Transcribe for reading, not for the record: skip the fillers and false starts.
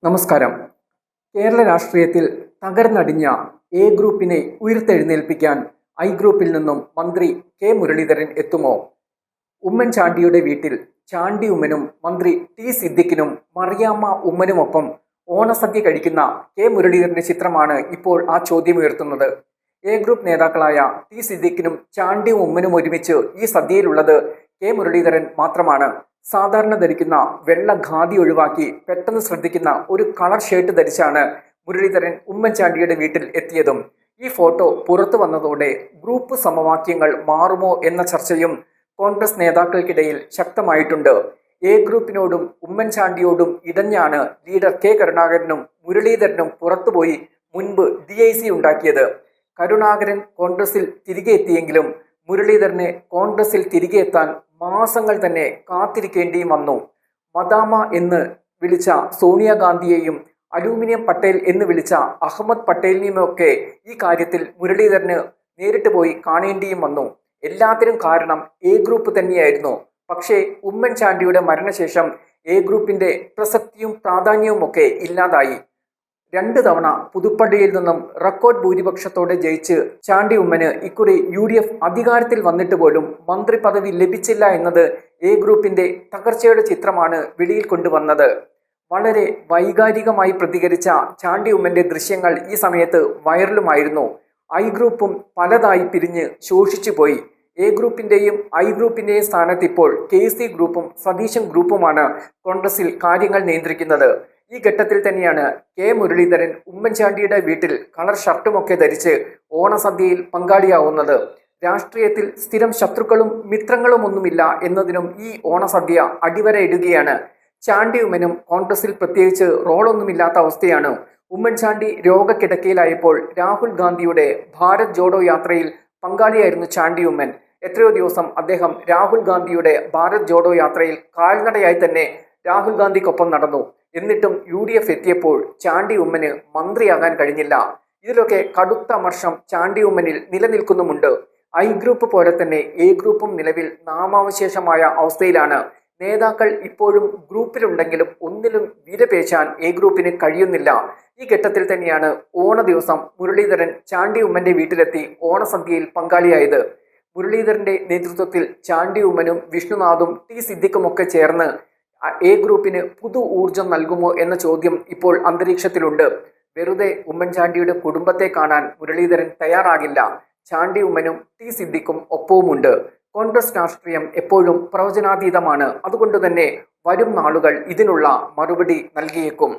നമസ്കാരം. കേരള രാഷ്ട്രീയത്തിൽ തകർന്നടിഞ്ഞ എ ഗ്രൂപ്പിനെ ഉയർത്തെഴുന്നേൽപ്പിക്കാൻ ഐ ഗ്രൂപ്പിൽ നിന്നും മന്ത്രി കെ മുരളീധരൻ എത്തുമോ? ഉമ്മൻചാണ്ടിയുടെ വീട്ടിൽ ചാണ്ടി ഉമ്മനും മന്ത്രി ടി സിദ്ദിഖിനും മറിയാമ്മ ഉമ്മനുമൊപ്പം ഓണസദ്യ കഴിക്കുന്ന കെ മുരളീധരന്റെ ചിത്രമാണ് ഇപ്പോൾ ആ ചോദ്യം ഉയർത്തുന്നത്. എ ഗ്രൂപ്പ് നേതാക്കളായ ടി സിദ്ദിഖിനും ചാണ്ടിയും ഉമ്മനും ഒരുമിച്ച് ഈ സദ്യയിലുള്ളത് കെ മുരളീധരൻ മാത്രമാണ്. സാധാരണ ധരിക്കുന്ന വെള്ള ഖാദി ഒഴിവാക്കി പെട്ടെന്ന് ശ്രദ്ധിക്കുന്ന ഒരു കളർ ഷർട്ട് ധരിച്ചാണ് മുരളീധരൻ ഉമ്മൻചാണ്ടിയുടെ വീട്ടിൽ എത്തിയതും. ഈ ഫോട്ടോ പുറത്തു വന്നതോടെ ഗ്രൂപ്പ് സമവാക്യങ്ങൾ മാറുമോ എന്ന ചർച്ചയും കോൺഗ്രസ് നേതാക്കൾക്കിടയിൽ ശക്തമായിട്ടുണ്ട്. എ ഗ്രൂപ്പിനോടും ഉമ്മൻചാണ്ടിയോടും ഇടഞ്ഞാണ് ലീഡർ കെ കരുണാകരനും മുരളീധരനും പുറത്തുപോയി മുൻപ് DIC ഉണ്ടാക്കിയത്. കരുണാകരൻ കോൺഗ്രസിൽ തിരികെ എത്തിയെങ്കിലും മുരളീധരനെ കോൺഗ്രസിൽ തിരികെ എത്താൻ മാസങ്ങൾ തന്നെ കാത്തിരിക്കേണ്ടിയും വന്നു. മദാമ എന്ന് വിളിച്ച സോണിയാഗാന്ധിയെയും അലൂമിനിയം പട്ടേൽ എന്ന് വിളിച്ച അഹമ്മദ് പട്ടേലിനെയുമൊക്കെ ഈ കാര്യത്തിൽ മുരളീധരന് നേരിട്ട് പോയി കാണേണ്ടിയും വന്നു. എല്ലാത്തിനും കാരണം എ ഗ്രൂപ്പ് തന്നെയായിരുന്നു. പക്ഷേ ഉമ്മൻചാണ്ടിയുടെ മരണശേഷം എ ഗ്രൂപ്പിന്റെ പ്രസക്തിയും പ്രാധാന്യവും ഒക്കെ ഇല്ലാതായി. 2 തവണ പുതുപ്പള്ളിയിൽ നിന്നും റെക്കോർഡ് ഭൂരിപക്ഷത്തോടെ ജയിച്ച് ചാണ്ടി ഉമ്മന് ഇക്കുറി UDF അധികാരത്തിൽ വന്നിട്ട് പോലും മന്ത്രി പദവി ലഭിച്ചില്ല എന്നത് എ ഗ്രൂപ്പിന്റെ തകർച്ചയുടെ ചിത്രമാണ് വെളിയിൽ കൊണ്ടുവന്നത്. വളരെ വൈകാരികമായി പ്രതികരിച്ച ചാണ്ടി ഉമ്മന്റെ ദൃശ്യങ്ങൾ ഈ സമയത്ത് വൈറലുമായിരുന്നു. ഐ ഗ്രൂപ്പും പലതായി പിരിഞ്ഞ് ശോഷിച്ചു പോയി. എ ഗ്രൂപ്പിന്റെയും ഐ ഗ്രൂപ്പിന്റെയും സ്ഥാനത്ത് ഇപ്പോൾ KC ഗ്രൂപ്പും സതീശൻ ഗ്രൂപ്പുമാണ് കോൺഗ്രസിൽ കാര്യങ്ങൾ നിയന്ത്രിക്കുന്നത്. ഈ ഘട്ടത്തിൽ തന്നെയാണ് കെ മുരളീധരൻ ഉമ്മൻചാണ്ടിയുടെ വീട്ടിൽ കളർ ഷർട്ടുമൊക്കെ ധരിച്ച് ഓണസദ്യയിൽ പങ്കാളിയാവുന്നത്. രാഷ്ട്രീയത്തിൽ സ്ഥിരം ശത്രുക്കളും മിത്രങ്ങളും ഒന്നുമില്ല എന്നതിനും ഈ ഓണസദ്യ അടിവരയിടുകയാണ്. ചാണ്ടി ഉമ്മനും കോൺഗ്രസിൽ പ്രത്യേകിച്ച് റോളൊന്നുമില്ലാത്ത അവസ്ഥയാണ്. ഉമ്മൻചാണ്ടി രോഗക്കിടക്കയിലായപ്പോൾ രാഹുൽ ഗാന്ധിയുടെ ഭാരത് ജോഡോ യാത്രയിൽ പങ്കാളിയായിരുന്നു ചാണ്ടി ഉമ്മൻ. എത്രയോ ദിവസം അദ്ദേഹം രാഹുൽ ഗാന്ധിയുടെ ഭാരത് ജോഡോ യാത്രയിൽ കാൽനടയായി തന്നെ രാഹുൽ ഗാന്ധിക്കൊപ്പം നടന്നു. എന്നിട്ടും UDF എത്തിയപ്പോൾ ചാണ്ടി ഉമ്മന് മന്ത്രിയാകാൻ കഴിഞ്ഞില്ല. ഇതിലൊക്കെ കടുത്ത അമർഷം ചാണ്ടി ഉമ്മനിൽ നിലനിൽക്കുന്നുമുണ്ട്. ഐ ഗ്രൂപ്പ് പോലെ തന്നെ എ ഗ്രൂപ്പും നിലവിൽ നാമാവശേഷമായ അവസ്ഥയിലാണ്. നേതാക്കൾ ഇപ്പോഴും ഗ്രൂപ്പിലുണ്ടെങ്കിലും ഒന്നിലും വിരപേശാൻ എ ഗ്രൂപ്പിന് കഴിയുന്നില്ല. ഈ ഘട്ടത്തിൽ തന്നെയാണ് ഓണ ദിവസം മുരളീധരൻ ചാണ്ടി ഉമ്മന്റെ വീട്ടിലെത്തി ഓണസദ്യയിൽ പങ്കാളിയായത്. മുരളീധരന്റെ നേതൃത്വത്തിൽ ചാണ്ടി ഉമ്മനും വിഷ്ണുനാഥും ടി സിദ്ദിഖുമൊക്കെ ചേർന്ന് എ ഗ്രൂപ്പിന് പുതു ഊർജം നൽകുമോ എന്ന ചോദ്യം ഇപ്പോൾ അന്തരീക്ഷത്തിലുണ്ട്. വെറുതെ ഉമ്മൻചാണ്ടിയുടെ കുടുംബത്തെ കാണാൻ മുരളീധരൻ തയ്യാറാകില്ല. ചാണ്ടി ഉമ്മനും ടി സിദ്ദിഖും ഒപ്പവുമുണ്ട്. കോൺഗ്രസ് രാഷ്ട്രീയം എപ്പോഴും പ്രവചനാതീതമാണ്. അതുകൊണ്ട് തന്നെ വരും നാളുകൾ ഇതിനുള്ള മറുപടി നൽകിയേക്കും.